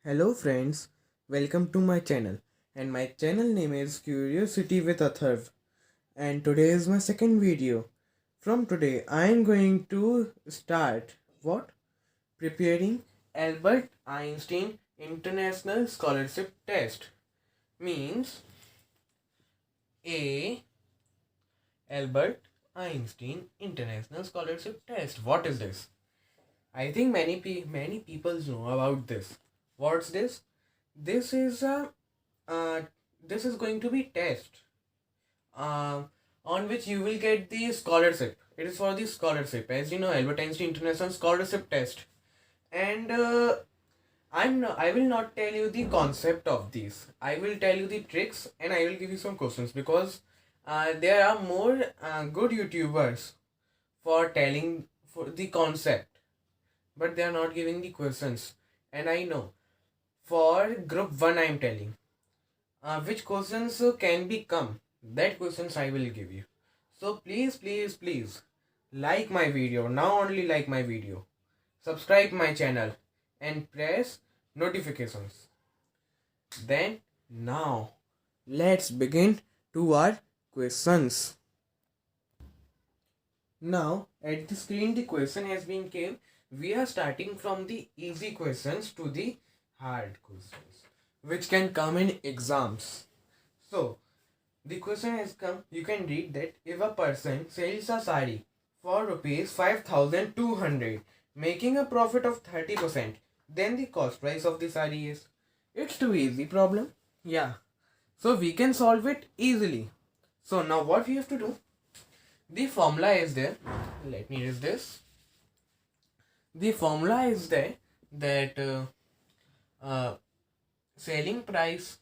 Hello friends, welcome to my channel, and my channel name is Curiosity with Atharv, and today is my second video. From today I am going to start what? Preparing Albert Einstein International Scholarship Test. Means A Albert Einstein International Scholarship Test. What is this? I think many people know about this. What's this? This is a uh, this is going to be test uh, on which you will get the scholarship. It is for the scholarship, as you know, Albert Einstein International Scholarship Test. And I will not tell you the concept of these. I will tell you the tricks, and I will give you some questions because there are more good YouTubers for telling for the concept, but they are not giving the questions. And I know for group 1 I am telling which questions can be come, that questions I will give you. So please like my video, now only like my video, subscribe my channel and press notifications. Then now let's begin to our questions. Now at the screen the question has been came. We are starting from the easy questions to the hard questions which can come in exams. So the question has come. You can read that if a person sells a sari for rupees 5,200, making a profit of 30%, then the cost price of the sari is. It's too easy problem. Yeah. So we can solve it easily. So now what we have to do? The formula is there. Let me use this. The formula is there that selling price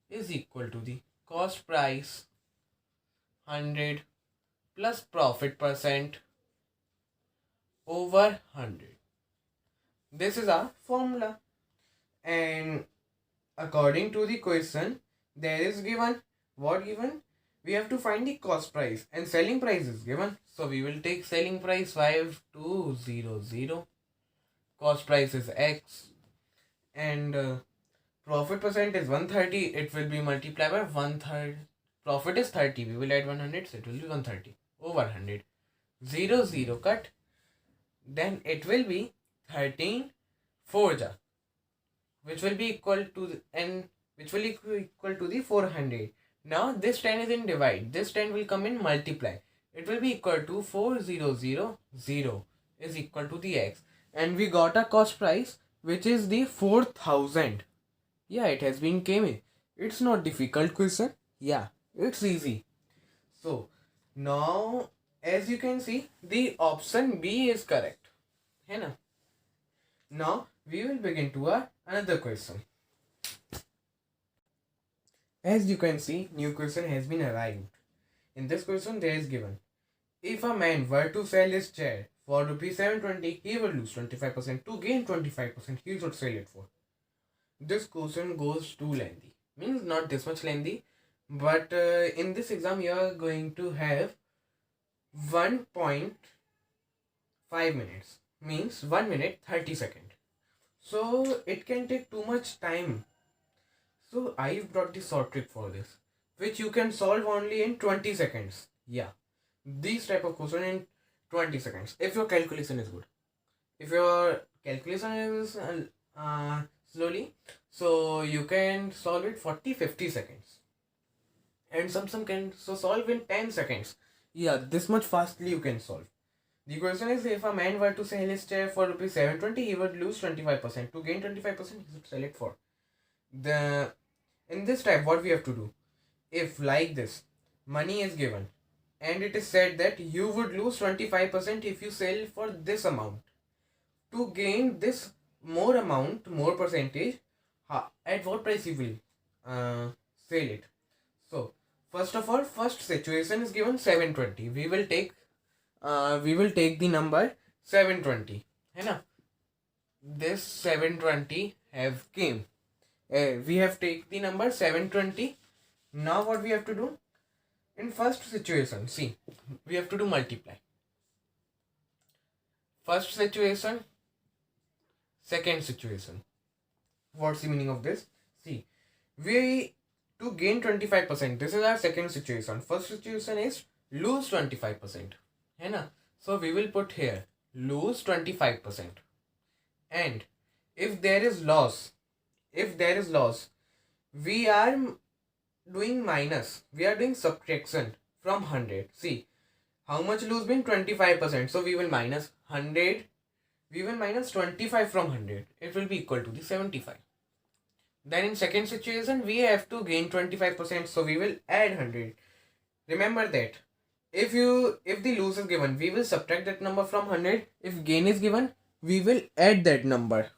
is equal to the cost price 100 plus profit percent over 100. This is our formula, and according to the question there is given what given, we have to find the cost price and selling price is given. So we will take selling price 5200, cost price is x, and profit percent is 130. It will be multiplied by 1/3. Profit is 30. We will add 100, so it will be 130 over 100. 0 cut. Then it will be 13 4 ja, which will be equal to which will equal to the 400. Now this 10 is in divide. This 10 will come in multiply. It will be equal to 4000 is equal to the x, and we got a cost price which is the 4,000. Yeah, it has been came in. It's not difficult question. Yeah, it's easy. So now as you can see, the option B is correct. है ना? Now we will begin to another question. As you can see, new question has been arrived. In this question there is given, if a man were to sell his chair for rupees 720, he will lose 25%. To gain 25%, he should sell it for. This question goes too lengthy. Means not this much lengthy, but in this exam you are going to have 1.5 minutes. Means 1 minute 30 seconds. So it can take too much time. So I brought the short trick for this, which you can solve only in 20 seconds. Yeah, these type of question in 20 seconds if your calculation is good. If your calculation is slowly, so you can solve it 40-50 seconds, and some can solve in 10 seconds. Yeah, this much fastly you can solve. The question is, if a man were to sell his chair for rupees 720, he would lose 25%. To gain 25%, he should sell it for. In this type, what we have to do? If like this, money is given and it is said that you would lose 25% if you sell for this amount. To gain this more amount, more percentage, at what price you will sell it? So first of all, first situation is given 720. We will take the number 720. है ना? This 720 have came. We have take the number 720. Now what we have to do? In first situation, see, we have to do multiply. First situation, second situation. What's the meaning of this? See, we to gain 25%. This is our second situation. First situation is lose 25%. है ना? So we will put here lose 25%. And if there is loss, we are doing minus. We are doing subtraction from 100. See, how much lose been 25%. So we will minus 100. We will minus 25 from 100. It will be equal to the 75. Then in second situation, we have to gain 25%. So we will add 100. Remember that. If the lose is given, we will subtract that number from 100. If gain is given, we will add that number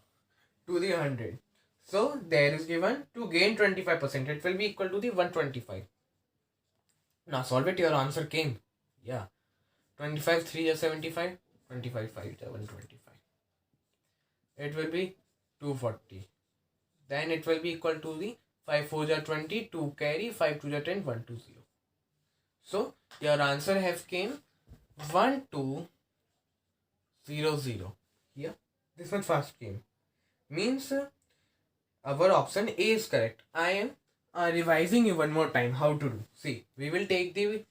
to the 100. So there is given to gain 25%. It will be equal to the 125. Now solve it. Your answer came. Yeah. 25 3 is 75. 25 5 is 125. It will be 240. Then it will be equal to the 5 4 is 20. 2 carry. 5 2 is 10. 120. So your answer have came 1200. Here this one first came. Means our option A is correct. I am revising you one more time how to do. See, we will take the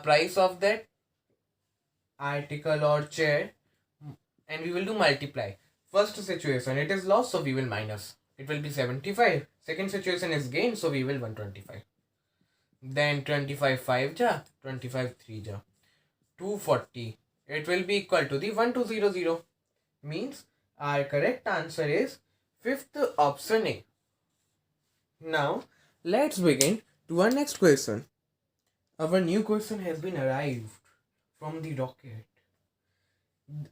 price of that article or chair and we will do multiply. First situation, it is loss, so we will minus. It will be 75. Second situation is gain, so we will 125. Then 25 5 ja, 25 3 ja, 240. It will be equal to the 1200. Means our correct answer is fifth option A. Now let's begin to our next question. Our new question has been arrived from the rocket.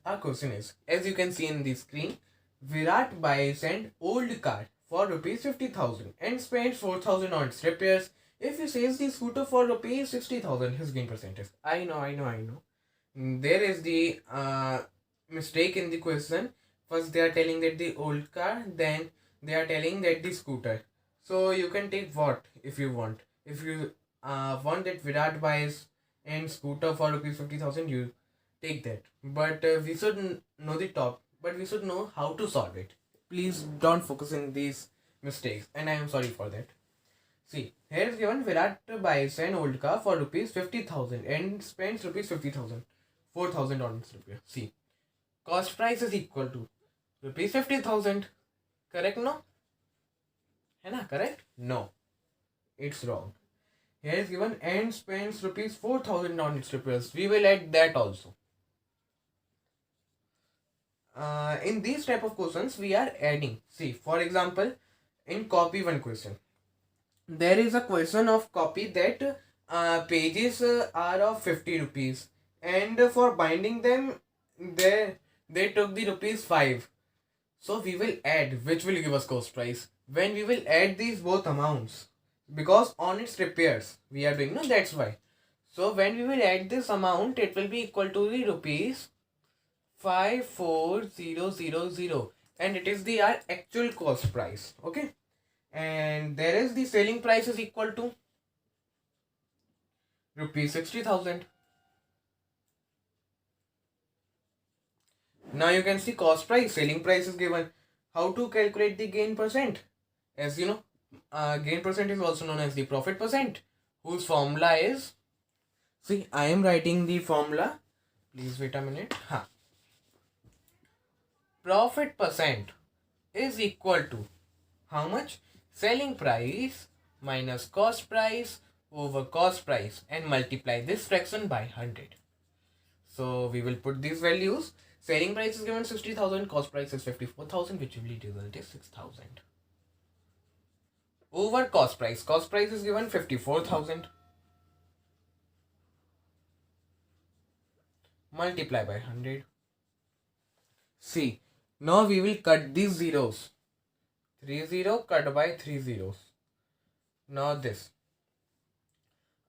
Our question is, as you can see in the screen, Virat buys an old car for rupees 50,000 and spends 4,000 on its repairs. If he sells the scooter for rupees 60,000, his gain percentage. I know. There is the mistake in the question. First they are telling that the old car, then they are telling that the scooter. So you can take what if you want. If you want that Virat buys and scooter for rupees 50,000, you take that. But we should know the top. But we should know how to solve it. Please don't focus in these mistakes. And I am sorry for that. See, here is given Virat buys an old car for rupees 50,000 and spends rupees 50,000. 4,000 on its repair. See, cost price is equal to rupees 50,000. Correct, no? है ना? Correct? No. It's wrong. Here is given and spends rupees 4,000 on its repairs. We will add that also. In these type of questions, we are adding. See, for example, in copy one question, there is a question of copy that pages are of 50 rupees. And for binding them, they took the rupees 5. So we will add, which will give us cost price. When we will add these both amounts, because on its repairs we are doing, no, that's why. So when we will add this amount, it will be equal to the rupees 54000, and it is the our actual cost price. Okay, and there is the selling price is equal to rupees 60,000. Now you can see cost price, selling price is given. How to calculate the gain percent? As you know, gain percent is also known as the profit percent, whose formula is, see, I am writing the formula. Please wait a minute. Profit percent is equal to how much? Selling price minus cost price over cost price and multiply this fraction by 100. So we will put these values. Selling price is given 60,000, cost price is 54,000, which will result is 6,000. Over cost price is given 54,000. Multiply by 100. See, now we will cut these zeros. 30 cut by 3 zeros. Now this.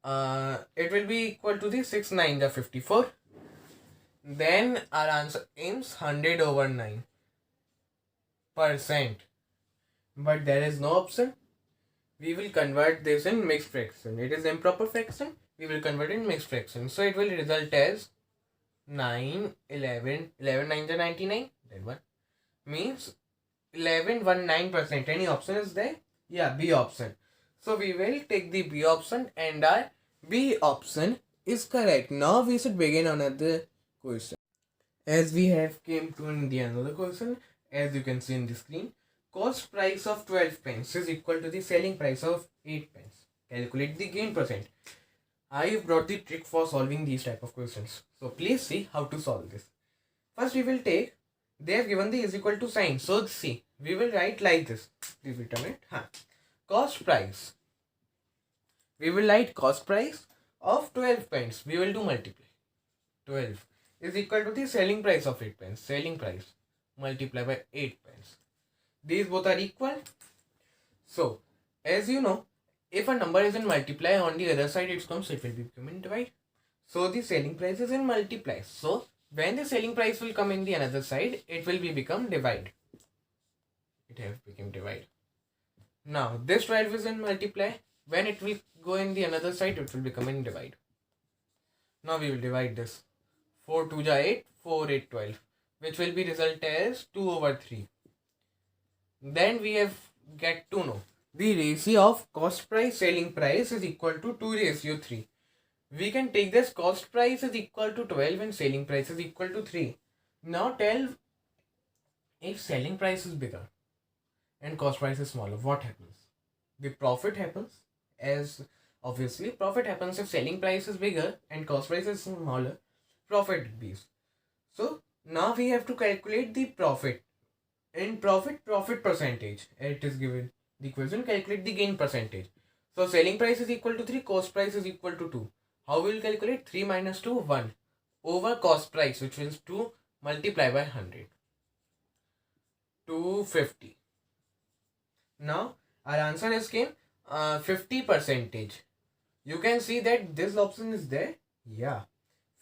It will be equal to the 6 9 the 54. Then our answer is 100 over 9%. But there is no option. We will convert this in mixed fraction. It is improper fraction. We will convert in mixed fraction. So it will result as 9, 11, 11 9 is 99. That one. Means 11.19%. Any option is there? Yeah, B option. So we will take the B option, and our B option is correct. Now we should begin another question. As we have came to in the another question, as you can see in the screen, cost price of 12 pence is equal to the selling price of 8 pence. Calculate the gain percent. I have brought the trick for solving these type of questions. So please see how to solve this. First we will take, they have given the is equal to sign. So see, we will write like this. Please return it. Cost price. We will write cost price of 12 pence. We will do multiply. 12 is equal to the selling price of 8 pence. Selling price multiply by 8 pence. These both are equal. So, as you know, if a number is in multiply, on the other side it comes, it will become in divide. So, the selling price is in multiply. So, when the selling price will come in the another side, it will become divide. It have become divide. Now, this 12 is in multiply. When it will go in the another side, it will become in divide. Now, we will divide this. 4 2 ja 8, 4 8 12, which will be result as 2 over 3. Then we have get to know the ratio of cost price selling price is equal to 2:3. We can take this cost price is equal to 12 and selling price is equal to 3. Now tell, if selling price is bigger and cost price is smaller, what happens? The profit happens, as obviously profit happens if selling price is bigger and cost price is smaller, profit is. So now we have to calculate the profit. In profit percentage, it is given the equation, calculate the gain percentage. So selling price is equal to 3, cost price is equal to 2. How will we calculate? 3 minus 2, 1 over cost price, which is 2 multiply by 100. 250. Now our answer is came 50 percentage. You can see that this option is there. Yeah,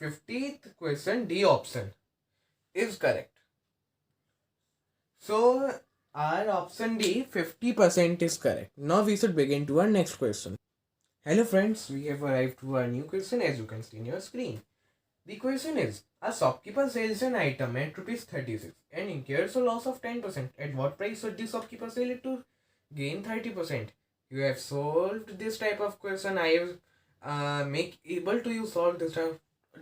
50th question, D option is correct. So our option D, 50% is correct. Now we should begin to our next question. Hello friends, we have arrived to our new question, as you can see in your screen. The question is, a shopkeeper sells an item at ₹36 and incurs a loss of 10%. At what price should the shopkeeper sell it to gain 30%? You have solved this type of question. I have make able to you solve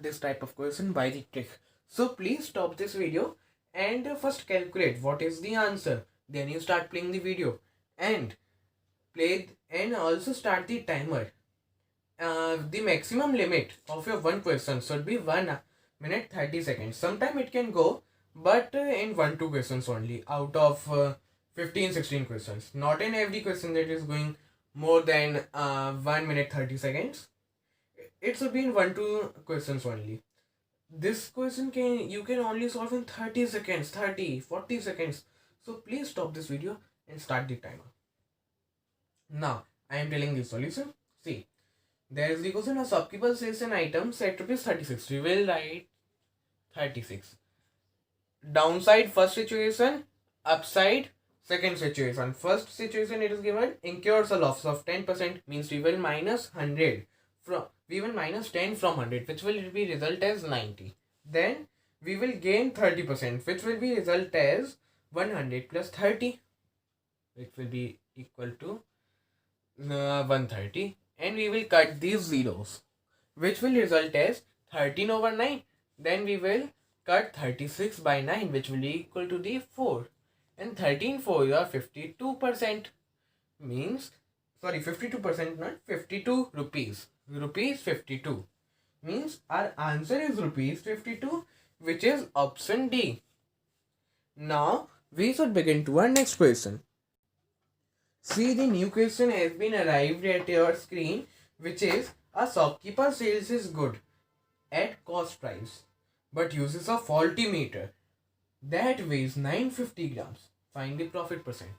this type of question by the trick. So please stop this video and first calculate what is the answer. Then you start playing the video and also start the timer. The maximum limit of your one question should be 1 minute 30 seconds. Sometime it can go, but in 1-2 questions only out of 15-16 questions. Not in every question that is going more than 1 minute 30 seconds. It should be in 1-2 questions only. This question you can only solve in 30 seconds, 30-40 seconds. So please stop this video and start the timer. Now I am telling the solution. See, there is the question, a shopkeeper sells an item at ₹36. We will write 36. Downside first situation, upside second situation. First situation, it is given incurs a loss of 10%, means we will minus 100 from, we will minus 10 from 100, which will be result as 90. Then we will gain 30%, which will be result as 100 plus 30, which will be equal to 130. And we will cut these zeros, which will result as 13 over 9. Then we will cut 36 by 9, which will be equal to the 4. And 13 4 are 52%. Means, sorry, 52%, not 52 rupees. Rupees 52. Means our answer is rupees 52, which is option D. Now we should begin to our next question. See, the new question has been arrived at your screen, which is, a shopkeeper sells his good at cost price but uses a faulty meter that weighs 950 grams. Find the profit percent.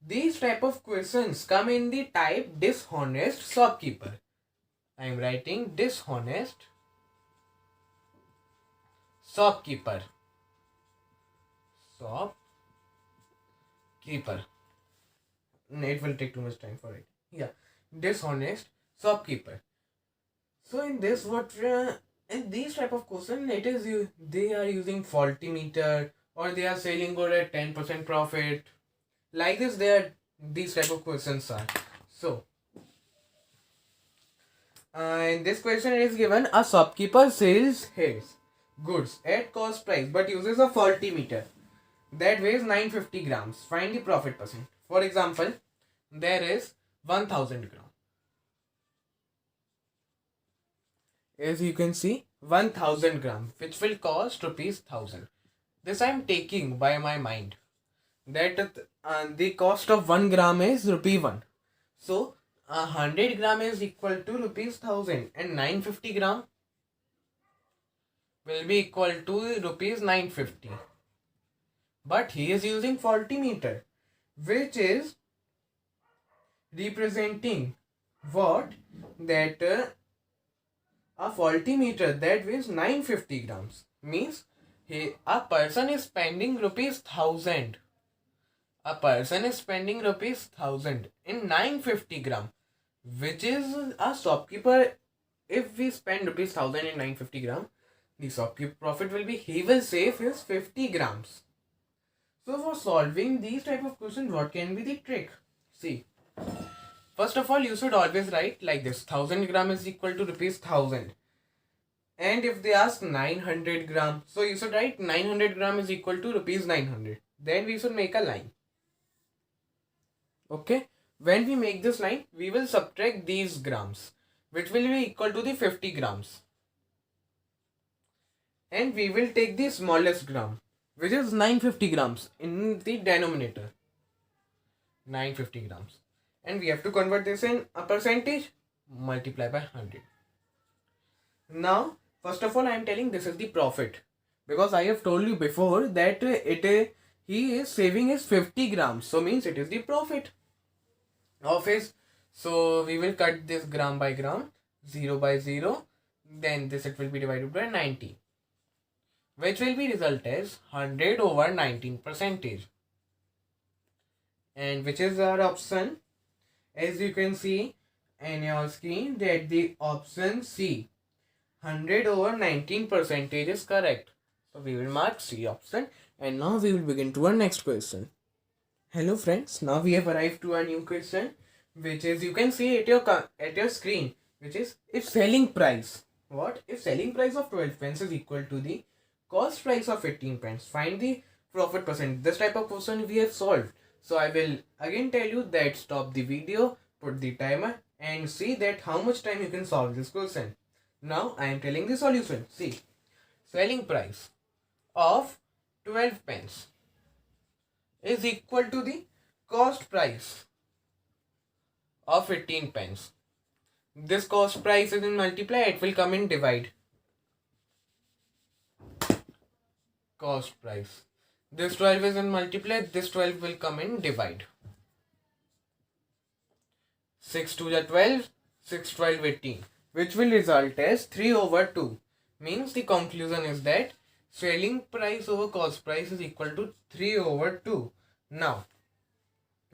These type of questions come in the type dishonest shopkeeper. I am writing dishonest shopkeeper. Shopkeeper. It will take too much time for it. Yeah, dishonest shopkeeper. So in this, what in these type of question, it is they are using faulty meter or they are selling good at 10% profit. Like this, these type of questions are. So, in this question it is given a shopkeeper sells his goods at cost price but uses a faulty meter that weighs 950 grams. Find the profit percent. For example, there is 1000 gram. As you can see, 1000 gram, which will cost rupees 1000. This I am taking by my mind that the cost of 1 gram is rupee 1. So 100 gram is equal to rupees 1000 and 950 gram will be equal to rupees 950. But he is using faulty meter, which is representing what? That a faulty meter that weighs 950 grams means a person is spending rupees 1000. A person is spending rupees 1000 in 950 gram, which is a shopkeeper. If we spend rupees 1000 in 950 gram, the shopkeeper profit will be, he will save his 50 grams. So for solving these type of questions, what can be the trick? See, first of all, you should always write like this: 1000 gram is equal to rupees 1000. And if they ask 900 gram, so you should write 900 gram is equal to rupees 900. Then we should make a line. Okay. When we make this line, we will subtract these grams, which will be equal to the 50 grams. And we will take the smallest gram, which is 950 grams in the denominator. 950 grams. And we have to convert this in a percentage, multiply by 100. Now, first of all, I am telling this is the profit, because I have told you before that he is saving his 50 grams, so means it is the profit of his. So we will cut this gram by gram, 0 by 0, then this it will be divided by 90, which will be result as 100 over 19 percentage, and which is our option. As you can see in your screen, that the option C, 100 over 19 percentage, is correct. So we will mark C option, and now we will begin to our next question. Hello friends, now we have arrived to a new question, which is, you can see at your screen, which is, if selling price, if selling price of 12 pence is equal to the cost price of 18 pence, find the profit percent. This type of question we have solved. So I will again tell you that stop the video, put the timer, and see that how much time you can solve this question. Now I am telling the solution. See, selling price of 12 pence is equal to the cost price of 18 pence. This cost price is in multiply, it will come in divide. Cost price. This 12 is in multiply, this 12 will come in divide. 6 to the 12, 6 12 18, which will result as 3 over 2. Means the conclusion is that selling price over cost price is equal to 3 over 2. Now,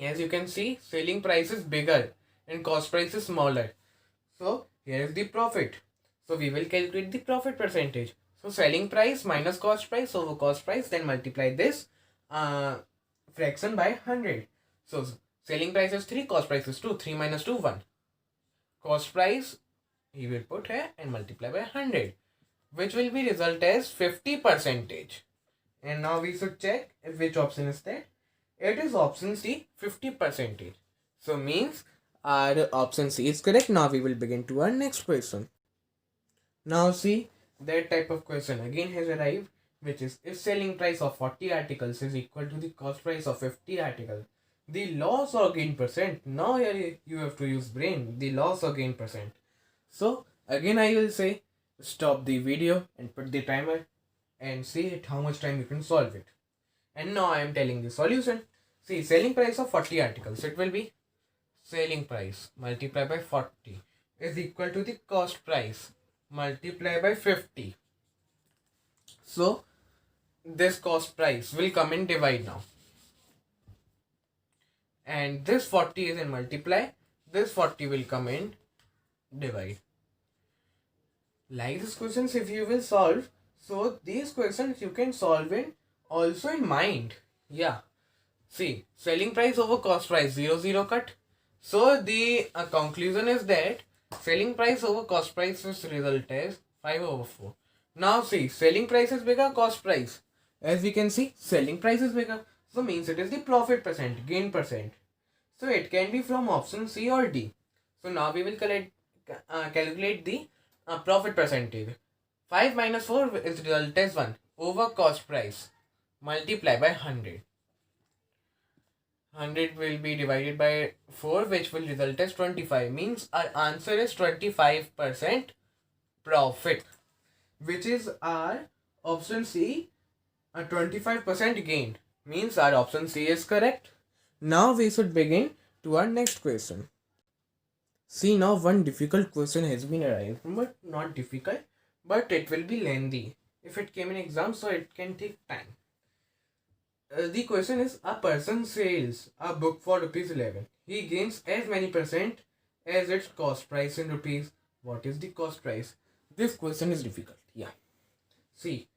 as you can see, selling price is bigger and cost price is smaller. So here is the profit. So we will calculate the profit percentage. So selling price minus cost price over cost price, then multiply this fraction by 100. So selling price is 3, cost price is 2. 3 minus 2, 1. Cost price he will put here and multiply by 100, which will be result as 50 percentage. And now we should check which option is that. It is option C, 50 percentage. So means our option C is correct. Now we will begin to our next question. Now see, that type of question again has arrived, which is, if selling price of 40 articles is equal to the cost price of 50 articles, the loss or gain percent. Now here you have to use brain, the loss or gain percent. So again I will say, stop the video and put the timer and see at how much time you can solve it. And now I am telling the solution. See, selling price of 40 articles, it will be selling price multiplied by 40 is equal to the cost price multiplied by 50. So this cost price will come in divide now. And this 40 is in multiply. This 40 will come in divide. Like these questions if you will solve. So these questions you can solve in also in mind. Yeah. See, selling price over cost price 0 0 cut. So the conclusion is that selling price over cost price is result as 5 over 4. Now see, selling price is bigger, cost price. As we can see, selling price is bigger. So means it is the profit percent, gain percent. So it can be from option C or D. So now we will calculate the profit percentage. 5 minus 4 is result as 1 over cost price. Multiply by 100. 100 will be divided by 4, which will result as 25. Means our answer is 25% profit, which is our option C, a 25% gain. Means our option C is correct. Now we should begin to our next question. See, now one difficult question has been arrived, but not difficult, but it will be lengthy. If it came in exam, so it can take time. The question is, a person sells a book for rupees 11. He gains as many percent as its cost price in rupees. What is the cost price? This question is difficult. Yeah. See,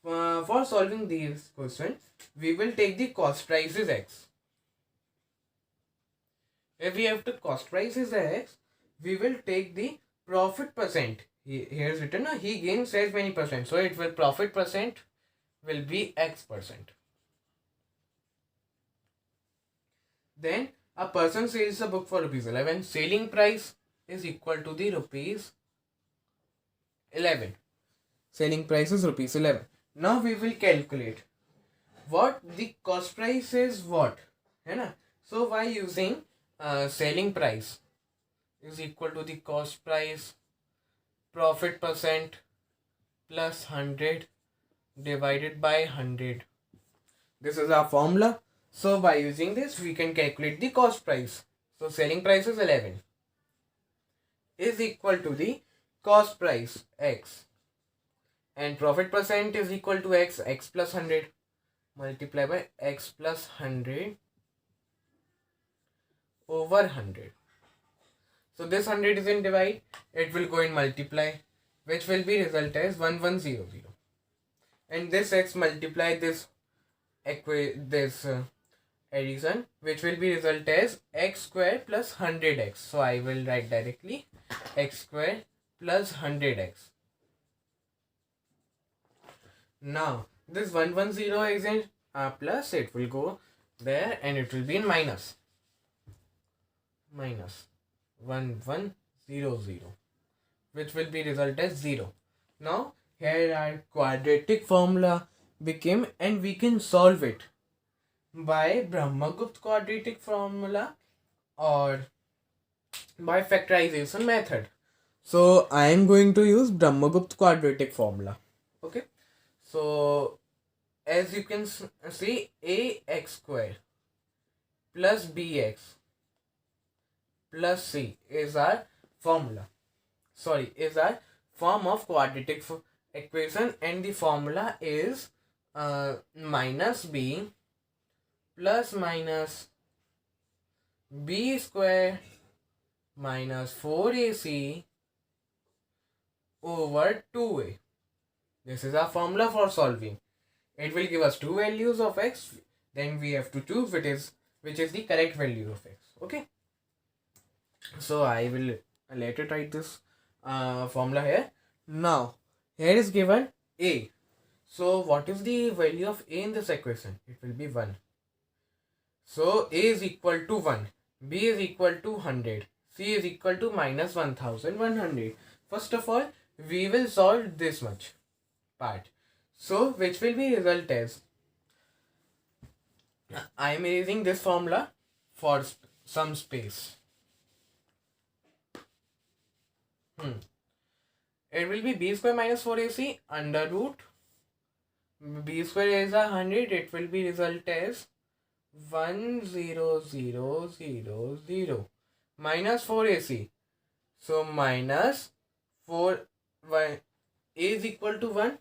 for solving this question, we will take the cost price is x. If we have to cost price is x, we will take the profit percent. Here is written, he gains as many percent. So it will profit percent will be x percent. Then a person sells a book for rupees 11. Selling price is equal to the rupees 11. Selling price is rupees 11. Now we will calculate what the cost price is what. है ना? So by using selling price is equal to the cost price profit percent plus 100 divided by 100. This is our formula. So by using this, we can calculate the cost price. So selling price is 11 is equal to the cost price x, and profit percent is equal to x plus 100 multiply by x plus 100 over 100. So this 100 is in divide, it will go in multiply, which will be result as 1100, and this x multiply this addition, which will be result as x square plus 100x. So I will write directly x square plus 100x. Now this 110 is in plus, it will go there and it will be in minus 1100, which will be result as 0. Now here our quadratic formula became, and we can solve it by Brahmagupta quadratic formula or by factorization method. So I am going to use Brahmagupta quadratic formula. Okay. So as you can see, ax square plus bx plus c is our formula. Is our form of quadratic equation, and the formula is minus b plus minus b square minus 4ac over 2a. This is our formula for solving. It will give us two values of x. Then we have to choose which is the correct value of x. Okay. So I will later write this formula here. Now here is given a. So what is the value of a in this equation? It will be 1. So a is equal to 1, b is equal to 100, c is equal to minus 1100. First of all, we will solve this much part. So which will be result as, I am erasing this formula for some space. It will be b square minus 4ac under root b square is 100. It will be result as 10000 minus 4ac. So minus 4, a is equal to 1.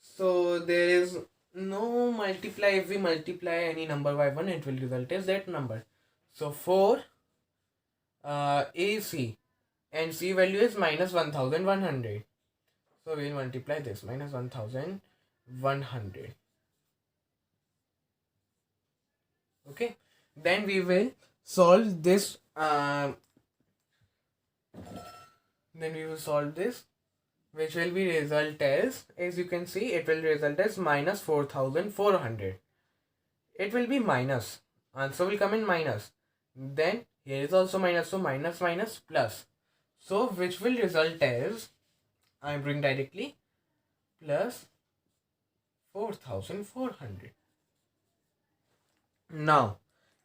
So there is no multiply. If we multiply any number by 1, it will result as that number. So 4 ac, and c value is minus 1100. So we will multiply this minus 1100. Okay, then we will solve this. Then we will solve this, which will be result as you can see, it will result as minus 4400. It will be minus. Answer will come in minus. Then here is also minus, so minus minus plus. So which will result as, I am doing directly, plus 4400. Now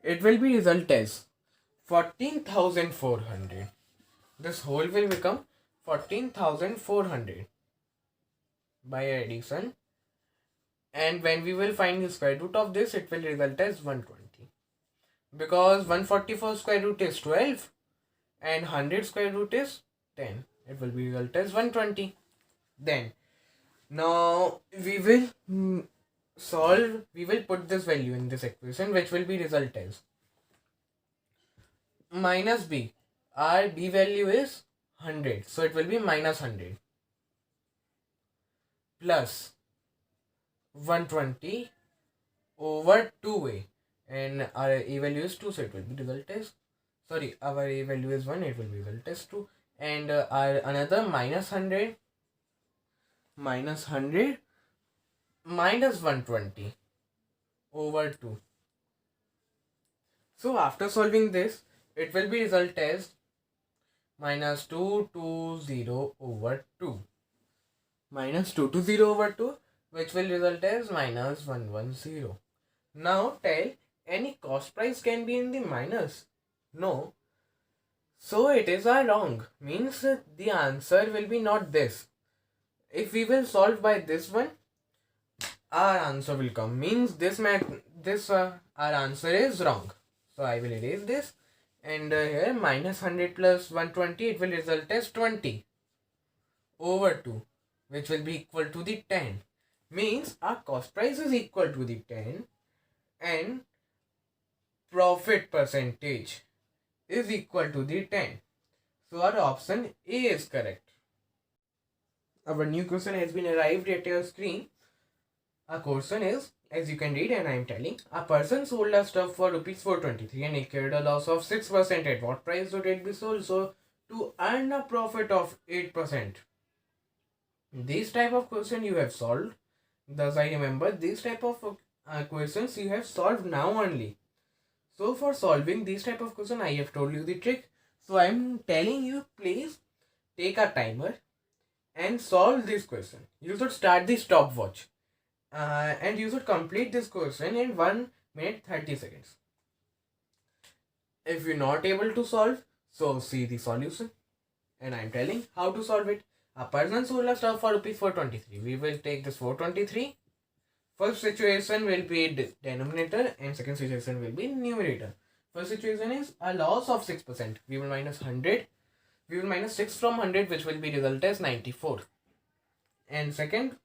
it will be result as 14,400. This whole will become 14,400 by addition, and when we will find the square root of this, it will result as 120, because 144 square root is 12 and 100 square root is 10. It will be result as 120. Then now we will we will put this value in this equation, which will be result as minus b. Our b value is 100, so it will be minus 100 plus 120 over 2a, and our a value is 2, so it will be result as, sorry, our a value is 1, it will be result as 2, and our another minus 100 minus 120 over 2. So after solving this, it will be result as minus 220 over 2. Minus 220 over 2, which will result as minus 110. Now tell, any cost price can be in the minus? No. So it is a wrong. Means the answer will be not this. If we will solve by this one, our answer will come. Means our answer is wrong. So I will erase this, and here minus 100 plus 120, it will result as 20 over 2, which will be equal to the 10. Means our cost price is equal to the 10 and profit percentage is equal to the 10. So our option A is correct. Our new question has been arrived at your screen. Our question is, as you can read, and I am telling, a person sold a stuff for rupees 423 and incurred a loss of 6%. At what price would it be sold? So to earn a profit of 8%. This type of question you have solved. Thus I remember, this type of questions you have solved now only. So for solving this type of question, I have told you the trick. So I am telling you, please take a timer and solve this question. You should start the stopwatch. And you should complete this question in 1 minute 30 seconds. If you're not able to solve, so see the solution, and I'm telling how to solve it. A person sold a stuff for rupees 423. We will take this 423. First situation will be denominator and second situation will be numerator. First situation is a loss of 6%. We will minus 100. We will minus 6 from 100, which will be result as 94. And second,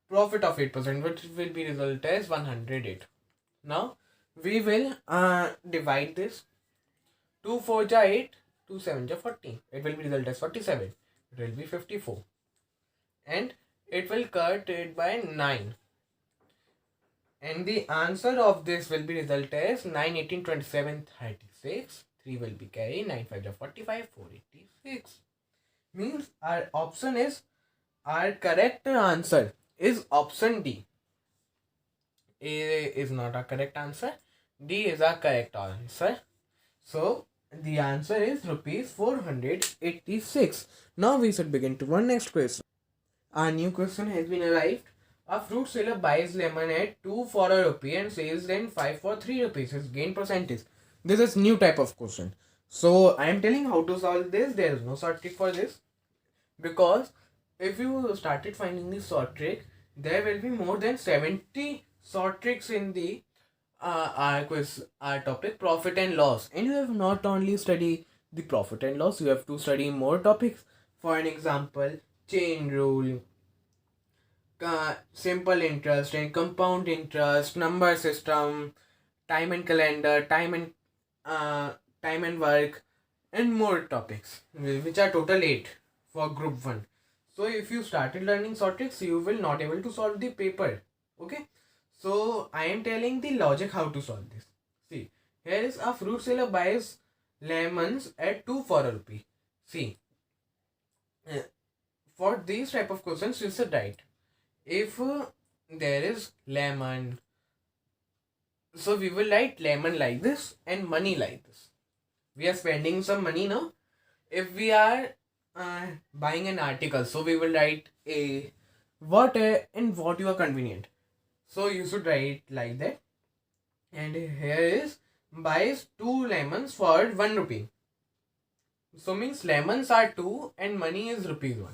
profit of 8%, which will be result as 108. Now we will divide this. 2 4 ja 8, 2 7 ja 40. It will be result as 47. It will be 54. And it will cut it by 9. And the answer of this will be result as 9, 18, 27, 36. 3 will be carry. 9 5 ja 45, 486. Means our option is, our correct answer is option D. A is not a correct answer. D is a correct answer. So the answer is rupees 486. Now we should begin to one next question. Our new question has been arrived. A fruit seller buys lemon at 2 for a rupee and sells them 5 for 3 rupees. His gain percentage. This is new type of question. So I am telling how to solve this. There is no short trick for this. Because if you started finding the short trick, there will be more than 70 short tricks in the our topic profit and loss, and you have not only study the profit and loss, you have to study more topics. For an example, chain rule, simple interest and compound interest, number system, time and calendar, time and work, and more topics, which are total 8 for group 1. So if you started learning short tricks, you will not able to solve the paper. Okay, so I am telling the logic how to solve this. See, Here is a fruit seller buys lemons at 2 for a rupee. See, for these type of questions, you should write if there is lemon, so we will write lemon like this and money like this. We are spending some money now. If we are buying an article, so we will write a what and what you are convenient. So you should write like that. And here is buys 2 lemons for 1 rupee. So means lemons are 2 and money is rupees 1.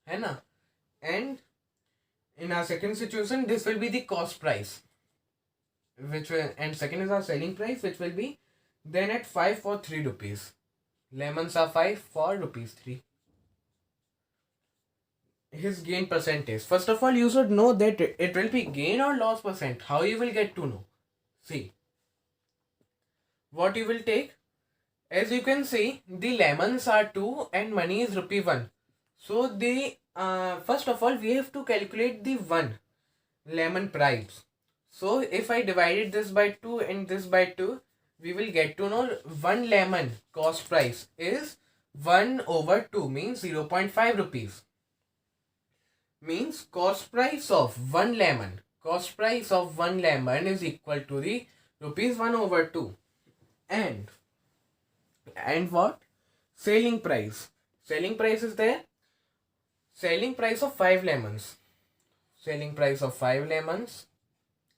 है ना? And in our second situation, this will be the cost price, which will, and second is our selling price, which will be then at 5 for 3 rupees. Lemons are 5 for rupees 3. His gain percentage. First of all, you should know that it will be gain or loss percent. How you will get to know? See, what you will take. As you can see, the lemons are 2 and money is rupee 1. So the first of all, we have to calculate the 1 lemon price. So if I divided this by 2 and this by 2, we will get to know 1 lemon cost price is 1 over 2 means 0.5 rupees. Means cost price of 1 lemon. Cost price of 1 lemon is equal to the rupees 1 over 2. And what? Selling price. Selling price is there. Selling price of 5 lemons. Selling price of 5 lemons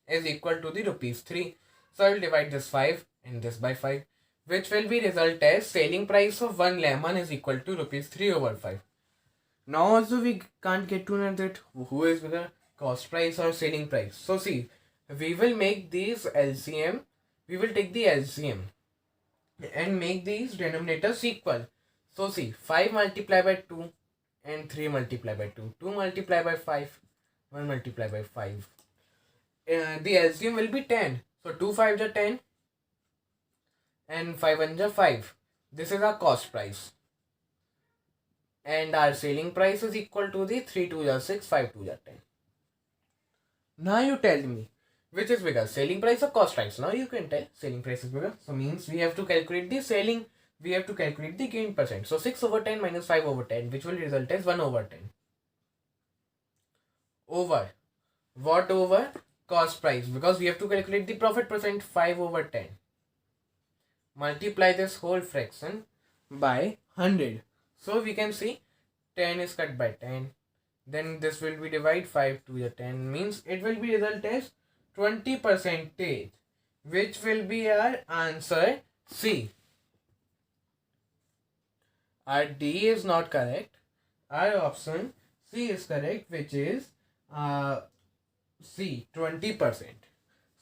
is equal to the rupees 3. So I will divide this 5 and this by 5, which will be result as selling price of 1 lemon is equal to rupees 3 over 5. Now also we can't get to know that who is bigger, cost price or selling price. So see, we will make these LCM. We will take the LCM and make these denominators equal. So see, 5 multiplied by 2 and 3 multiplied by 2. 2 multiplied by 5, 1 multiplied by 5. The LCM will be 10. So 2 5s are 10 and 5 1s are 5. This is our cost price. And our selling price is equal to the 3 2s are 6, 5 2s are 10. Now you tell me, which is bigger, selling price or cost price? Now you can tell selling price is bigger. So means we have to calculate the selling, we have to calculate the gain percent. So 6 over 10 minus 5 over 10, which will result as 1 over 10. Over. What over? Cost price. Because we have to calculate the profit percent, 5 over 10. Multiply this whole fraction by 100. So we can see 10 is cut by 10. Then this will be divided 5 to the 10. Means it will be result as 20%, which will be our answer C. Our D is not correct. Our option C is correct, which is C, 20%.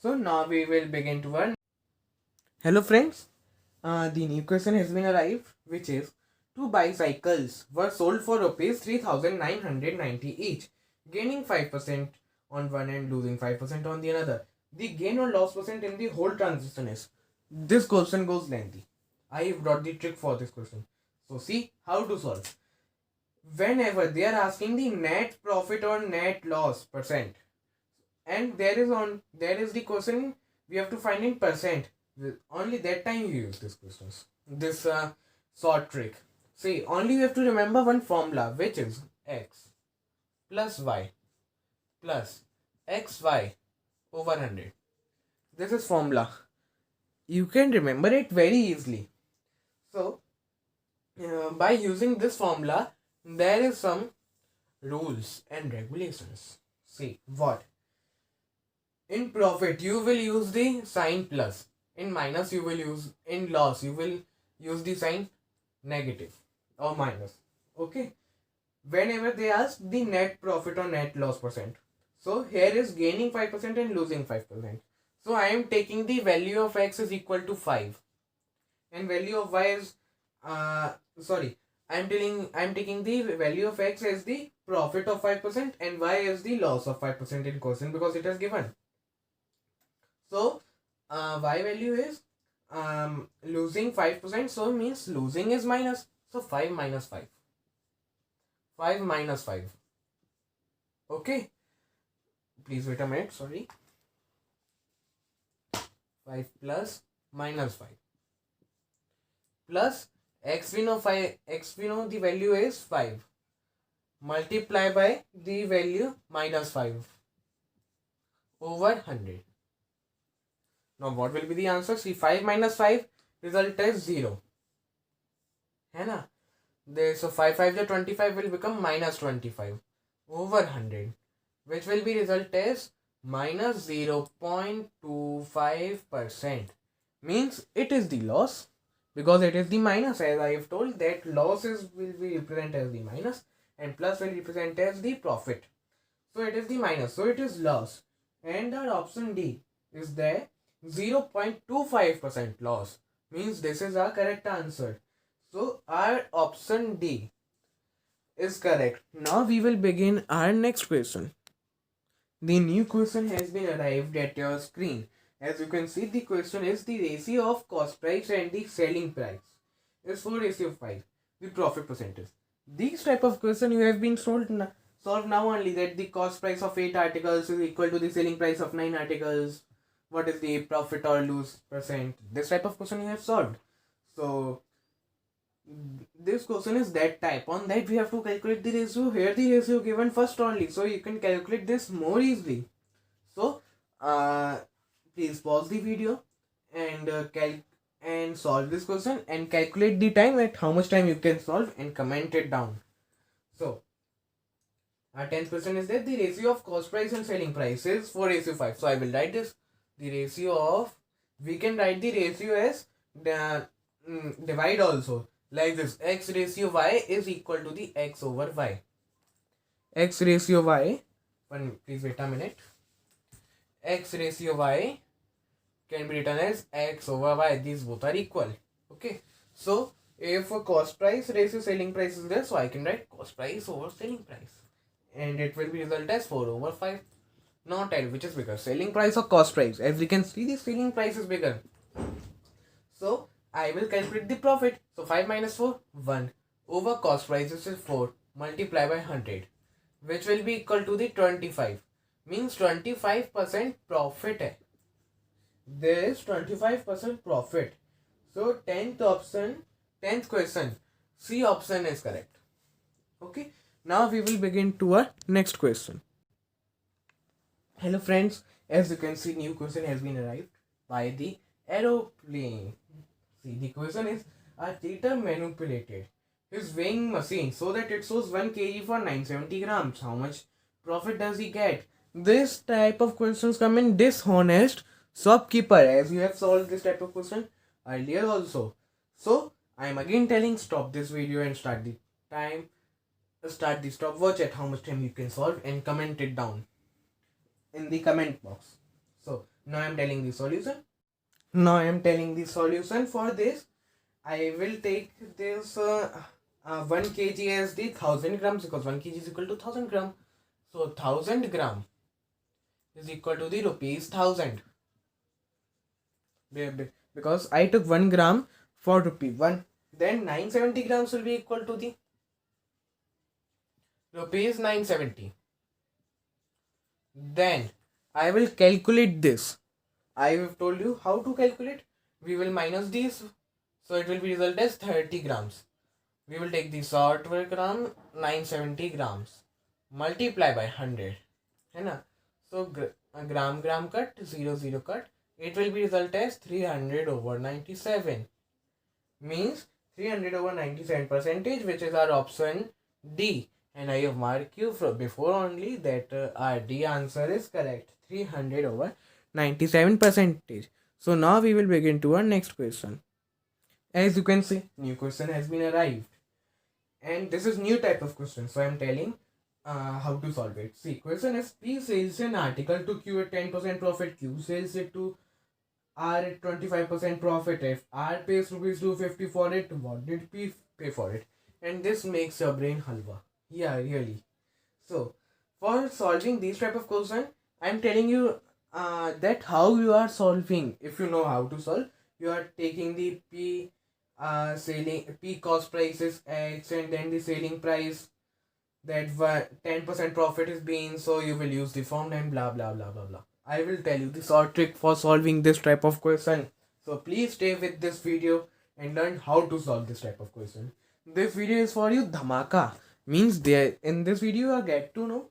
So now we will begin to earn. Hello friends. The new question has been arrived, which is 2 bicycles were sold for rupees 3,990 each, gaining 5% on one and losing 5% on the other. The gain or loss percent in the whole transaction is. This question goes lengthy. I have brought the trick for this question. So see how to solve. Whenever they are asking the net profit or net loss percent, and there is the question we have to find in percent. Only that time you use this questions. This short trick. See, only you have to remember one formula, which is x plus y plus xy over 100. This is formula. You can remember it very easily. So, by using this formula, there is some rules and regulations. See, what? In profit, you will use the sign plus. In minus, you will use, in loss, you will use the sign negative or minus. Okay. Whenever they ask the net profit or net loss percent. So here is gaining 5% and losing 5%. So I am taking the value of x is equal to 5. And value of y is, I am taking the value of x as the profit of 5% and y as the loss of 5% in question because it is given. So y value is losing 5%, so means losing is minus. So 5 minus 5. 5 minus 5. Okay. Please wait a minute. Sorry. 5 plus minus 5 plus x we know 5, x we know the value is 5, multiply by the value minus 5 over 100. Now what will be the answer? See, 5 minus 5 result is 0. है ना? So 5 5 to 25 will become minus 25 over 100, which will be result as minus 0.25%. Means it is the loss, because it is the minus, as I have told that losses will be represented as the minus and plus will represent as the profit. So it is the minus, so it is loss, and our option D is the 0.25% loss. Means this is our correct answer. So our option D is correct. Now we will begin our next question. The new question has been arrived at your screen. As you can see, the question is the ratio of cost price and the selling price is 4:5. The profit percentage. These type of question you have been solved now only, that the cost price of 8 articles is equal to the selling price of 9 articles. What is the profit or lose percent? This type of question you have solved. So this question is that type. On that we have to calculate the ratio. Here the ratio given first only, so you can calculate this more easily. So please pause the video and solve this question and calculate the time, at how much time you can solve, and comment it down. So our 10th question is that the ratio of cost price and selling price is 4:5. So I will write this. The ratio of, we can write the ratio as divide also, like this. X ratio y is equal to the x over y. X ratio y, please wait a minute. X ratio y can be written as x over y. These both are equal. Okay. So if cost price ratio selling price is there, so I can write cost price over selling price, and it will be result as 4/5. Now tell which is bigger, selling price or cost price. As we can see, the selling price is bigger. So I will calculate the profit. So 5 minus 4, 1 over cost price is 4, multiply by 100, which will be equal to the 25. Means 25% profit hai. There is 25% profit. So 10th question, C option is correct. Okay. Now we will begin to our next question. Hello friends, as you can see, new question has been arrived by the aeroplane. See, the question is, a cheater manipulated his weighing machine so that it shows 1 kg for 970 grams. How much profit does he get? This type of questions come in dishonest shopkeeper, as you have solved this type of question earlier also. So I am again telling, stop this video and start the stopwatch at how much time you can solve, and comment it down in the comment box. So now I am telling the solution. For this. I will take this 1 kg as the 1000 grams, because 1 kg is equal to 1000 gram. So 1000 gram is equal to the rupees 1000, because I took 1 gram for rupee 1. Then 970 grams will be equal to the rupees 970. Then I will calculate this. I have told you how to calculate. We will minus these, so it will be result as 30 grams. We will take the software gram, 970 grams, multiply by 100. है ना? So gram cut, 0 cut. It will be result as 300/97. Means 300/97%, which is our option D. And I have marked you from before only that our D answer is correct, 300/97%. So now we will begin to our next question. As you can see, new question has been arrived, and this is new type of question. So I am telling how to solve it. See, question is, P sells an article to Q at 10% profit. Q sells it to R at 25% profit. If R pays rupees 250 for it, what did P pay for it? And this makes your brain halwa. Yeah, really. So for solving these type of question, I am telling you that how you are solving. If you know how to solve, you are taking the P cost price is X, and then the selling price, that 10% profit is being, so you will use the formula and blah blah blah blah blah. I will tell you the short trick for solving this type of question. So please stay with this video and learn how to solve this type of question. This video is for you dhamaka. Means there in this video you get to know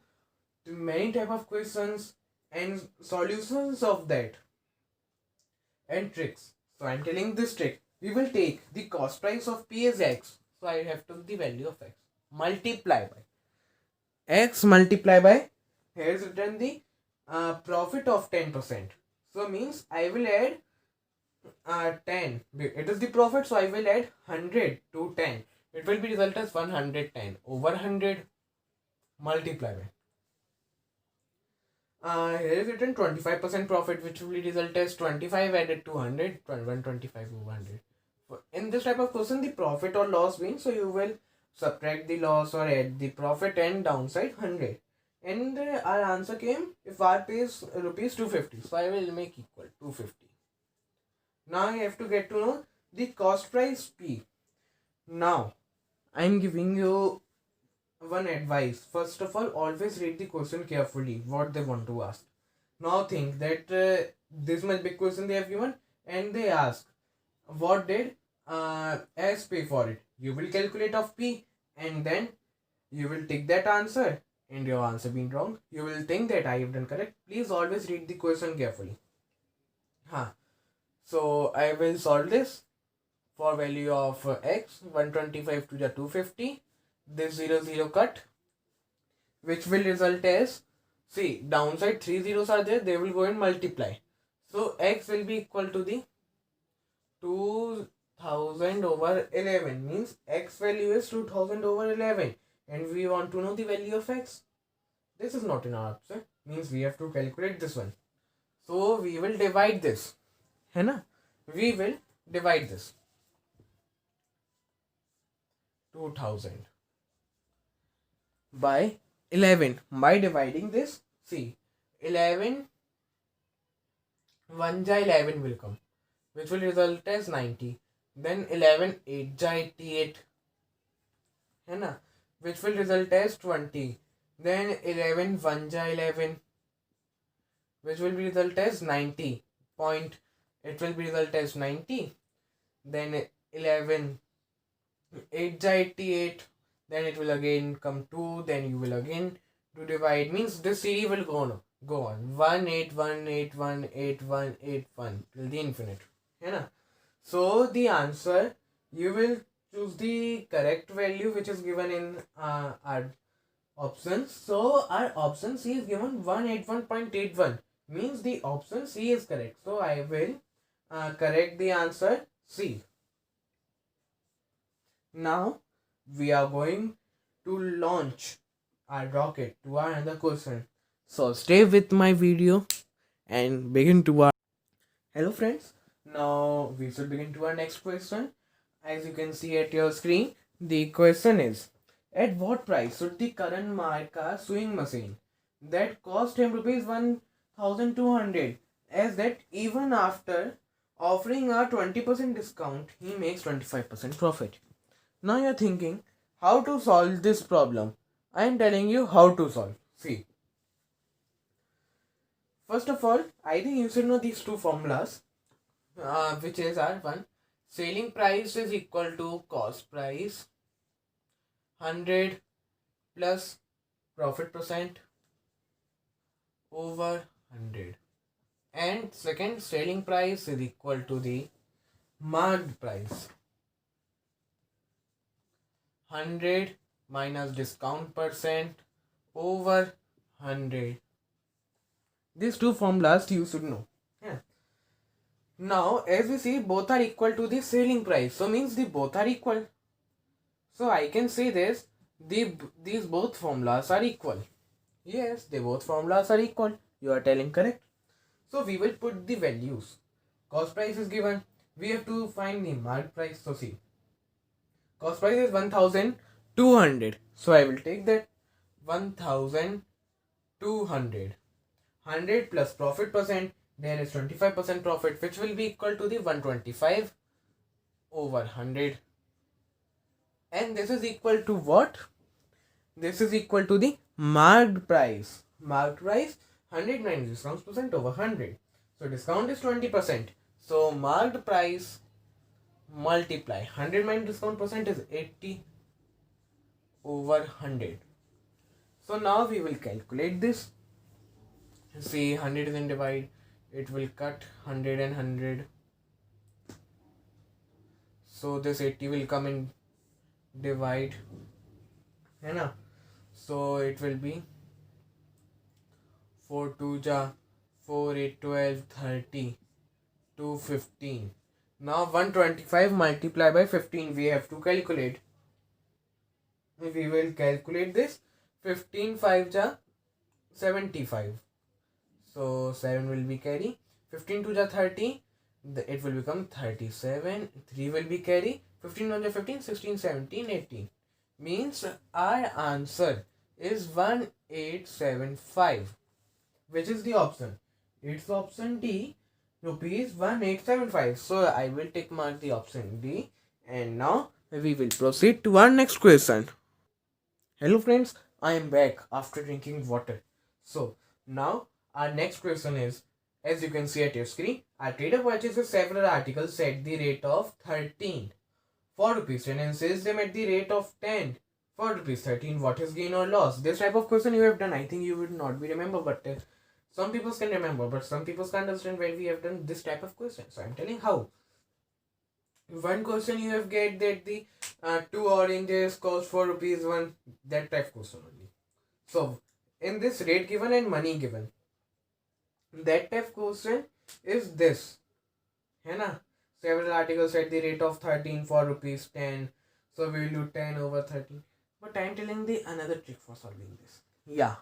many type of questions and solutions of that and tricks. So I am telling this trick. We will take the cost price of P as X. So I have took the value of X. Multiply by X multiply by, here is written the profit of 10%. So means I will add 10. It is the profit, so I will add 100 to 10. It will be result as 110 over 100 multiply by. Here is written 25% profit, which will result as 25 added to 100, 125 over 100. In this type of question, the profit or loss means, so you will subtract the loss or add the profit and downside 100. And our answer came, if R pays rupees 250, so I will make equal 250. Now I have to get to know the cost price P. Now I am giving you one advice. First of all, always read the question carefully, what they want to ask. Now think that this much big question they have given and they ask, what did S pay for it? You will calculate of P and then you will take that answer and your answer being wrong. You will think that I have done correct. Please always read the question carefully. So I will solve this for value of X 125 to the 250. This 0 cut, which will result as, see, downside 3 zeros are there, they will go and multiply. So X will be equal to the 2000 over 11, means X value is 2000 over 11 and we want to know the value of X. This is not in our option, means we have to calculate this one. So we will divide this. है ना? We will divide this 2000 by 11. By dividing this, see, 11 1 ja 11 will come, which will result as 90. Then 11 8 ja 88, है ना, which will result as 20. Then 11 1 ja 11, which will be result as 90. It will be result as 90. Then 11 8 ja 88. Then it will again come 2. Then you will again to divide. Means this series will go on 1 8 1 8 1 8 1 8 1 till the infinite. है ना? So the answer, you will choose the correct value which is given in our options. So our option C is given 181.81. Means the option C is correct. So I will correct the answer C. Now we are going to launch our rocket to our another question. So stay with my video and begin to our... Hello friends. Now we should begin to our next question. As you can see at your screen, the question is, at what price should the current Marka sewing machine that cost him rupees 1200, as that even after offering a 20% discount, he makes 25% profit? Now you're thinking, how to solve this problem? I am telling you how to solve. See, first of all, I think you should know these two formulas, which is R1. Selling price is equal to cost price 100 plus profit percent over 100. And second, selling price is equal to the marked price 100 minus discount percent over 100. These two formulas you should know. Yeah. Now, as we see, both are equal to the selling price. So, means the both are equal. So, I can say this, these both formulas are equal. Yes, they both formulas are equal. You are telling correct. So, we will put the values. Cost price is given. We have to find the marked price. So, see. Cost price is 1200. So, I will take that 1200. 100 plus profit percent, there is 25% profit, which will be equal to the 125 over 100. And this is equal to what? This is equal to the marked price. Marked price, 100 minus discount percent over 100. So discount is 20%. So marked price multiply 100 minus discount percent is 80 over 100. So now we will calculate this. See, 100 is in divide, it will cut 100 and 100. So this 80 will come in divide, है ना? So it will be 4 2 ja 4 8 12 30 2 15. Now 125 multiplied by 15 we have to calculate. We will calculate this. 15 5 ja 75. So 7 will be carry. 15 2 ja 30. It will become 37. 3 will be carry. 15 1 ja 15. 16 17 18. Means our answer is 1875. Which is the option? It's option D, rupees 1875. So I will tick mark the option D. And now we will proceed to our next question. Hello friends, I am back after drinking water. So now our next question is, as you can see at your screen, our trader purchases several articles at the rate of 13 for rupees 10 and sells them at the rate of 10 for rupees 13. What is gain or loss? This type of question you have done. I think you would not be remember, but some people can remember, but some people can't understand why we have done this type of question. So I'm telling how. One question you have get that the 2 oranges cost 4 rupees 1, that type question only. So in this rate given and money given, that type question is this, है ना? Several articles at the rate of 13 for rupees 10. So we will do 10 over 13. But I am telling the another trick for solving this. Yeah,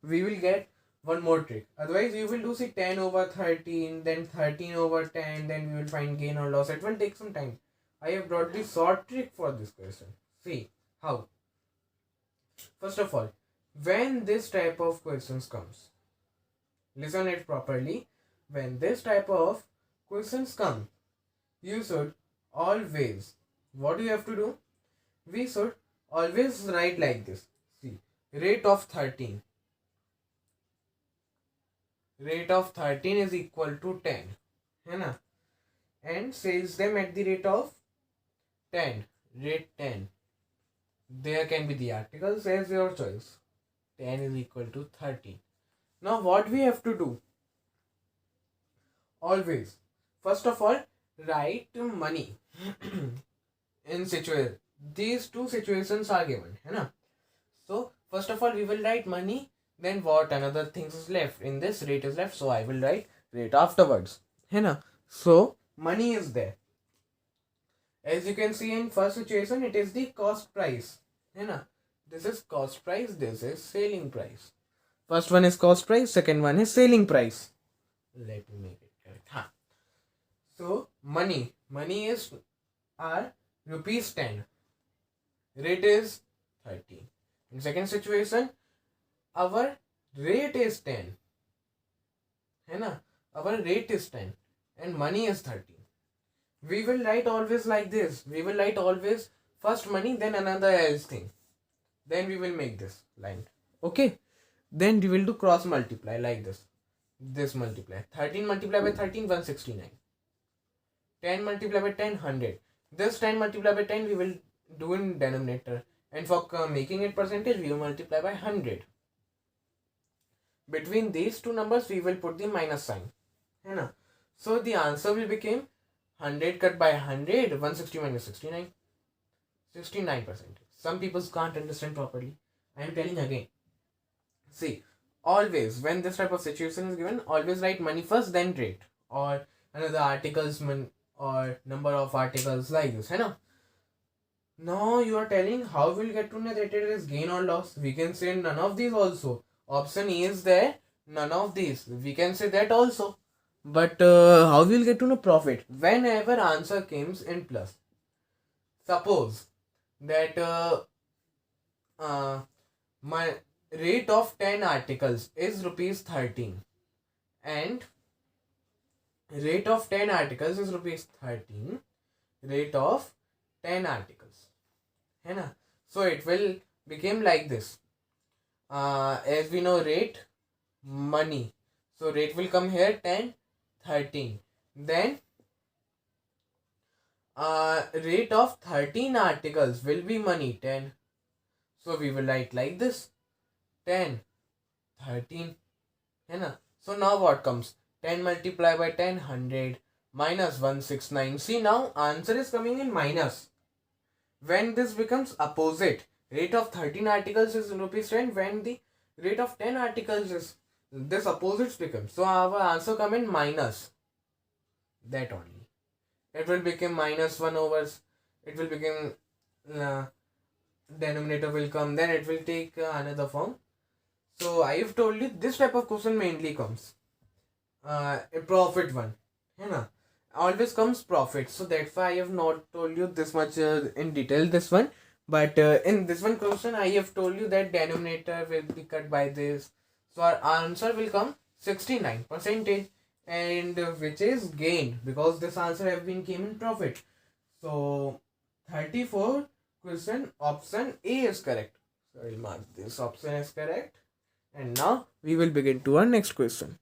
we will get one more trick. Otherwise you will do see 10 over 13, then 13 over 10, then we will find gain or loss. It will take some time. I have brought the short trick for this question. See how. First of all, when this type of questions comes, listen it properly. When this type of questions come, you should always, what do you have to do? We should always write like this. See, rate of 13. Rate of 13 is equal to 10. है ना? And sells them at the rate of 10. Rate 10. There can be the articles as your choice. 10 is equal to 13. Now what we have to do? Always, first of all, write money in situation. These two situations are given, है ना? So first of all we will write money. Then what another things is left? In this rate is left. So I will write rate afterwards, है ना? So money is there. As you can see in first situation, it is the cost price, है ना? This is cost price. This is selling price. First one is cost price. Second one is selling price. Let me make it correct. हाँ. So money is our rupees 10. Rate is 13. In second situation, our rate is 10. है ना? Our rate is 10 and money is 13. We will write always like this. We will write always first money, then another else thing. Then we will make this line. Okay? Then we will do cross multiply like this. This multiply. 13 multiplied by 13, 169. 10 multiplied by 10, 100. This 10 multiplied by 10 we will do in denominator. And for making it percentage, we will multiply by 100. Between these two numbers, we will put the minus sign. है ना? So the answer will become 100 cut by 100, 160 minus 69. 69%. Some people can't understand properly. I am telling again. See, always when this type of situation is given, always write money first, then rate. Or another articles or number of articles like this. है ना? Now you are telling how we'll get to know that it is gain or loss. We can say none of these also. Option A is there, none of these. We can say that also. But how we'll get to know profit? Whenever answer comes in plus. Suppose that my rate of 10 articles is rupees 13 and rate of 10 articles is rupees 13, rate of 10 articles, है ना? So it will become like this. As we know, rate money. So rate will come here 10, 13. Then rate of 13 articles will be money 10. So we will write like this 10, 13. है ना? So now what comes? 10 multiplied by 10, 100 minus 169. See, now answer is coming in minus. When this becomes opposite, rate of 13 articles is rupees 10. When the rate of 10 articles is this opposites becomes. So our answer come in minus. That only. It will become minus 1 over. It will become denominator will come. Then it will take another form. So I have told you this type of question mainly comes. A profit one. है ना? Always comes profit. So that's why I have not told you this much in detail this one. But in this one question I have told you that denominator will be cut by this. So our answer will come 69%, and which is gained because this answer have been came in profit. So 34 question option A is correct. So I will mark this option as correct. And now we will begin to our next question.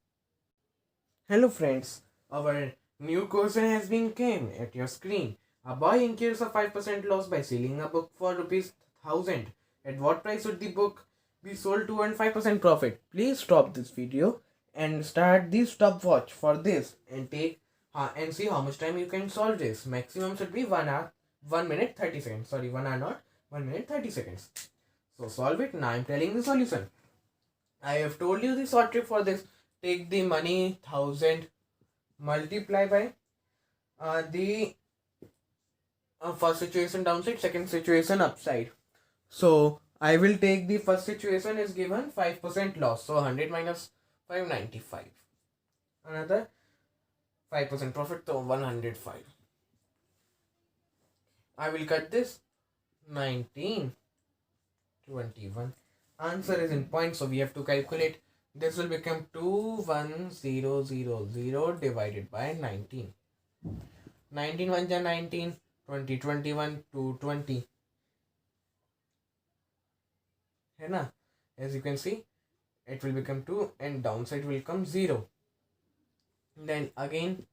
Hello friends, our new question has been came at your screen. A boy incurs a 5% loss by selling a book for rupees 1000. At what price would the book be sold to earn 5% profit? Please stop this video and start the stopwatch for this and take and see how much time you can solve this. Maximum should be 1 hour, 1 minute 30 seconds. Sorry, 1 hour not 1 minute 30 seconds. So solve it. Now I am telling the solution. I have told you the short trick for this. Take the money 1000, multiply by the first situation downside, second situation upside. So I will take the first situation is given 5% loss. So 100 minus 595. Another 5% profit, so 105. I will cut this 19, 21. Answer is in points, so we have to calculate. This will become 21000 divided by 19. 19 1 ja 19, 20 21, 220. है ना? As you can see, it will become 2 and downside will come 0. Then again,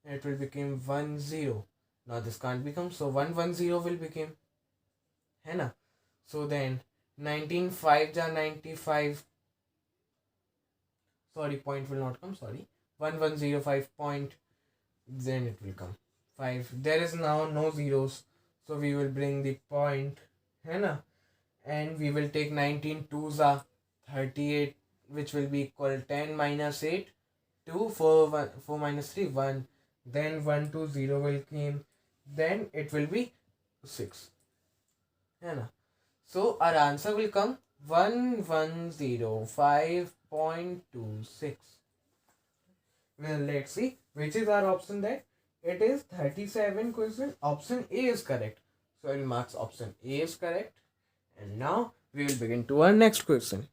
it will become 1 0. Now this can't become, so 1 1 0 will become. है ना? So then 19 5 ja 95. Sorry, point will not come. Sorry, 1105 point. Then it will come 5. There is now no zeros, so we will bring the point, है ना? And we will take 19 2s are 38, which will be equal 10 minus 8 2 4 1 4 minus 3 1. Then 1 2 0 will come. Then it will be 6. है ना? So our answer will come 1105.26. Well, let's see which is our option there. It is 37 question. Option A is correct. So I will mark option A is correct. And now we will begin to our next question.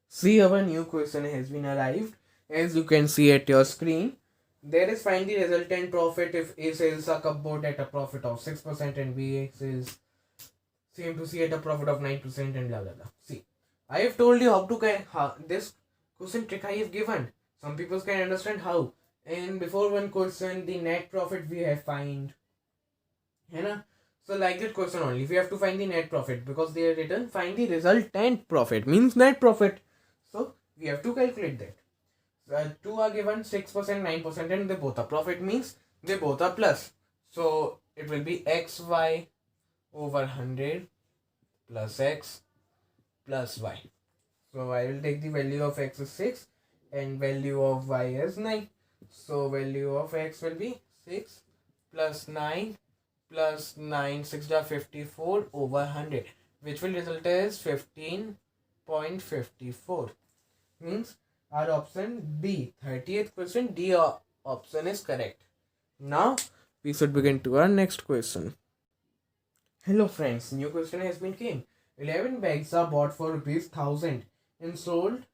See, our new question has been arrived. As you can see at your screen, there is find the resultant profit if A sells a cupboard at a profit of 6% and B sells same to C at a profit of 9% and blah blah blah. See, I have told you how to this question trick I have given. Some people can understand how. And before one question, the net profit we have find. है ना? So like that question only. We have to find the net profit because they are written find the resultant profit means net profit. So we have to calculate that. 2 are given 6%, 9% and they both are profit means they both are plus. So it will be xy over 100 plus x plus y. So I will take the value of x is 6 and value of y is 9. So value of x will be 6 plus 9 plus 9 6 are 54 over 100, which will result as 15.54. Means our option D, 30th question D option is correct. Now we should begin to our next question. Hello friends, new question has been came. 11 bags are bought for rupees 1000 and sold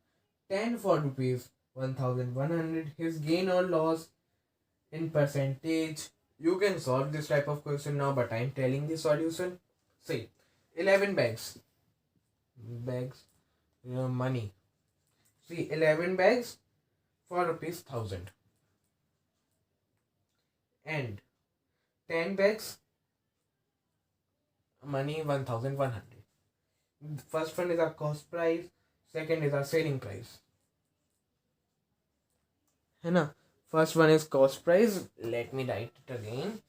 10 for rupees 1100. His gain or loss in percentage. You can solve this type of question now, but I am telling the solution. See, 11 bags money. See, 11 bags for rupees 1000 and 10 bags money 1100. First one is our cost price, second is our selling price. है ना? First one is cost price. Let me write it again.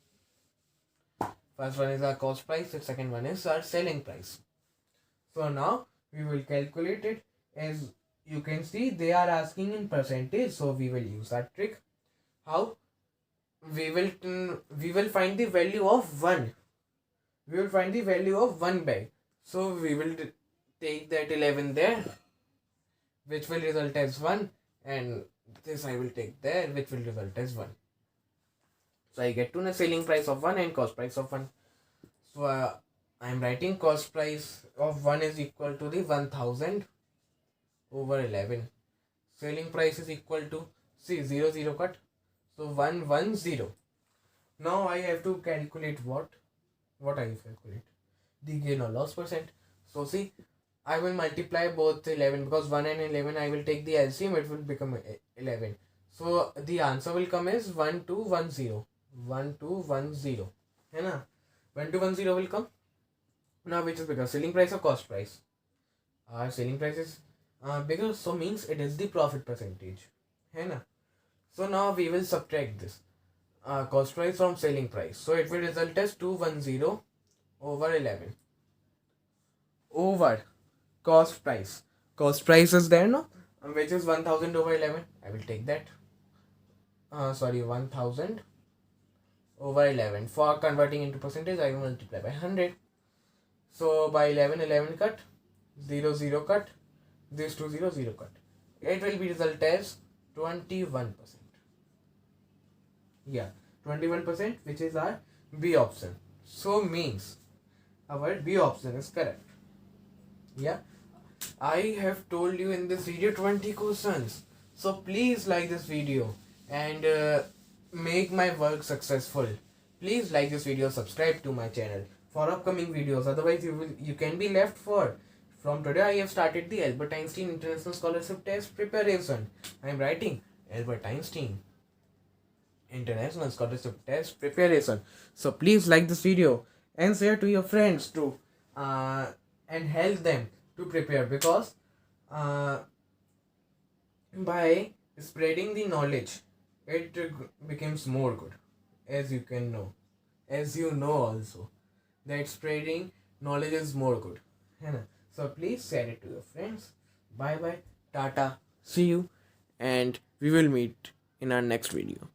First one is our cost price, the second one is our selling price. So now we will calculate it. As you can see, they are asking in percentage, so we will use that trick. How? We will find the value of 1. We will find the value of 1 bag. So we will take that 11 there, which will result as 1, and this I will take there, which will result as 1. So I get to the selling price of 1 and cost price of 1. So I am writing cost price of 1 is equal to the 1000 over 11. Selling price is equal to, see, 0 0 cut. So 1 1 0. Now I have to calculate what I calculate? The gain or loss percent. So see, I will multiply both 11 because 1 and 11 I will take the LCM, it will become 11. So the answer will come as 1210. 1210. है ना? 1210 will come. Now which is bigger, selling price or cost price? Our selling price is bigger, so means it is the profit percentage. है ना? So now we will subtract this cost price from selling price. So it will result as 210 over 11 over cost price. Cost price is there, no? Which is 1000 over 11. I will take that. 1000 over 11. For converting into percentage, I will multiply by 100. So by 11, 11 cut, 0, 0 cut, this 2, 0, 0 cut. It will be result as 21%. Yeah, 21%, which is our B option. So means our B option is correct. Yeah, I have told you in this video 20 questions. So please like this video and make my work successful. Please like this video, subscribe to my channel for upcoming videos. Otherwise you can be left for. From today I have started the Albert Einstein International Scholarship Test preparation. I am writing Albert Einstein International Scholarship Test preparation. So please like this video and share to your friends too, and help them to prepare, because by spreading the knowledge it becomes more good, as you can know, as you know also that spreading knowledge is more good. है ना? So please share it to your friends. Bye bye, tata, see you, and we will meet in our next video.